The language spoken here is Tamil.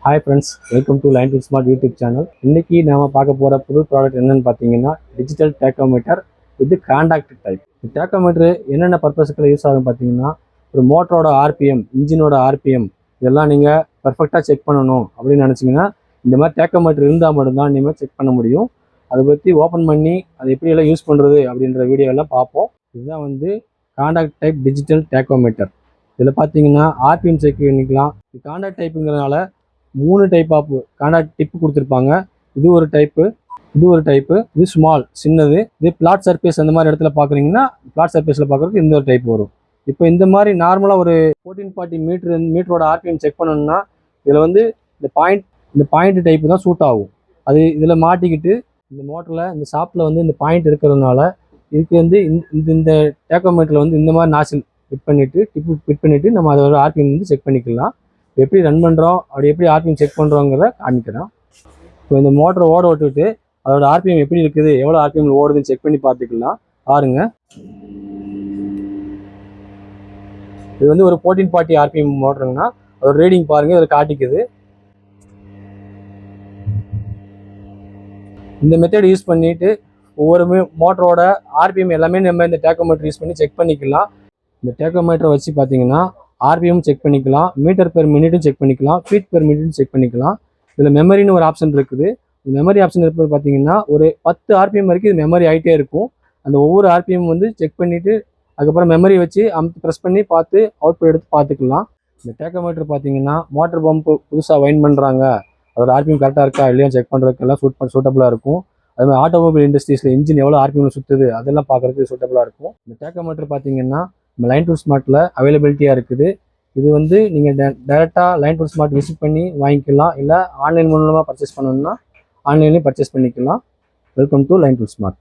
Hi friends, welcome to Line to Smart YouTube channel. இன்னைக்கு நாம பார்க்க போற புது ப்ராடக்ட் என்னன்னு பார்த்தீங்கன்னா digital tachometer with contact type. Tachometer என்னென்ன பர்பஸ்க்கு யூஸ் ஆகும் பார்த்தீங்கன்னா ஒரு மோட்டரோட ஆர்பிஎம், இன்ஜினோட ஆர்பிஎம் இதெல்லாம் நீங்கள் பர்ஃபெக்டாக செக் பண்ணணும் அப்படின்னு நினச்சிங்கன்னா இந்த மாதிரி டேக்கோமீட்டர் இருந்தால் மட்டும்தான் நீங்கள் செக் பண்ண முடியும். அதை பற்றி ஓப்பன் பண்ணி அதை எப்படியெல்லாம் யூஸ் பண்ணுறது அப்படின்ற வீடியோ எல்லாம் பார்ப்போம். இதுதான் வந்து காண்டாக்ட் டைப் டிஜிட்டல் டேக்கோமீட்டர். இதில் பார்த்தீங்கன்னா ஆர்பிஎம் செக் பண்ணிக்கலாம். காண்டாக்ட் டைப்புங்கிறதுனால 3 டைப் ஆஃப் காண்டாக்ட் டிப்பு கொடுத்துருப்பாங்க. இது ஒரு டைப்பு, இது ஸ்மால் சின்னது, இது பிளாட் சர்ஃபேஸ் அந்த மாதிரி இடத்துல பார்க்குறீங்கன்னா பிளாட் சர்ஃபேஸில் பார்க்குறதுக்கு இந்த ஒரு டைப் வரும். இப்போ இந்த மாதிரி நார்மலாக ஒரு 1440 மீட்டரோட ஆர்பிஎம் செக் பண்ணணும்னா இதில் வந்து இந்த பாயிண்ட் டைப்பு தான் சூட் ஆகும். அது இதில் மாட்டிக்கிட்டு இந்த மோட்டரில் இந்த ஷாப்பில் வந்து இந்த பாயிண்ட் இருக்கிறதுனால இதுக்கு வந்து இந்த டேக்கோமீட்டரில் வந்து இந்த மாதிரி நாசில் டிப்பு ஃபிட் பண்ணிவிட்டு நம்ம அதோட ஆர்பிஎம் வந்து செக் பண்ணிக்கலாம். எப்படி ரன் பண்ணுறோம், அப்படி எப்படி ஆர்பிஎம் செக் பண்ணுறோங்கிறத காமிக்கிறோம். இப்போ இந்த மோட்டரை ஓட விட்டுட்டு அதோட ஆர்பிஎம் எப்படி இருக்குது, எவ்வளோ ஆர்பிஎம் ஓடுதுன்னு செக் பண்ணி பார்த்துக்கலாம். பாருங்க, இது வந்து ஒரு 1440 ஆர்பிஎம் மோட்டருங்கன்னா அதோட ரீடிங் பாருங்க, இதில் காட்டிக்குது. இந்த மெத்தட் யூஸ் பண்ணிட்டு ஒவ்வொரு மோட்டரோட ஆர்பிஎம் எல்லாமே நம்ம இந்த டேக்கோமீட்டர் யூஸ் பண்ணி செக் பண்ணிக்கலாம். இந்த டேக்கோமீட்டரை வச்சு பார்த்தீங்கன்னா ஆர்பிஎம் செக் பண்ணிக்கலாம், மீட்டர் பெர் மினிட்டும் செக் பண்ணிக்கலாம், ஃபீட் பெர் மினிட்டும் செக் பண்ணிக்கலாம். இதில் மெமரின்னு ஒரு ஆப்ஷன் இருக்குது. இந்த மெமரி ஆப்ஷன் இருக்கிறது பார்த்தீங்கன்னா ஒரு 10 ஆர்பிஎம் வரைக்கும் இது மெமரி ஆகிட்டே இருக்கும். அந்த ஒவ்வொரு ஆர்பிஎம் வந்து செக் பண்ணிவிட்டு அதுக்கப்புறம் மெமரி வச்சு ப்ரெஸ் பண்ணி பார்த்து அவுட்புட் எடுத்து பார்த்துக்கலாம். இந்த டேக்கோமீட்டர் பார்த்தீங்கன்னா மோட்டர் பம்பு புதுசாக வைண்ட் பண்ணுறாங்க, அதோட ஆர்பிஎம் கரெக்டாக இருக்கா இல்லையா செக் பண்ணுறதுக்கெல்லாம் சூட்டபுளாக இருக்கும். அது மாதிரி ஆட்டோமொபைல் இண்டஸ்ட்ரீஸில் இன்ஜின் எவ்வளோ ஆர்பிஎம் சுற்றுது அதெல்லாம் பார்க்குறதுக்கு சூட்டபுளாக இருக்கும். இந்த டேக்கோமீட்டர் பார்த்தீங்கன்னா நம்ம லைன் டு ஸ்மார்ட்டில் அவைலபிலிட்டியாக இருக்குது. இது வந்து நீங்கள் டேரெக்டாக லைன் டு ஸ்மார்ட் விசிட் பண்ணி வாங்கிக்கலாம், இல்லை ஆன்லைன் மூலமாக பர்ச்சேஸ் பண்ணணும்னா ஆன்லைன்லேயும் பர்ச்சேஸ் பண்ணிக்கலாம். Welcome to line to smart.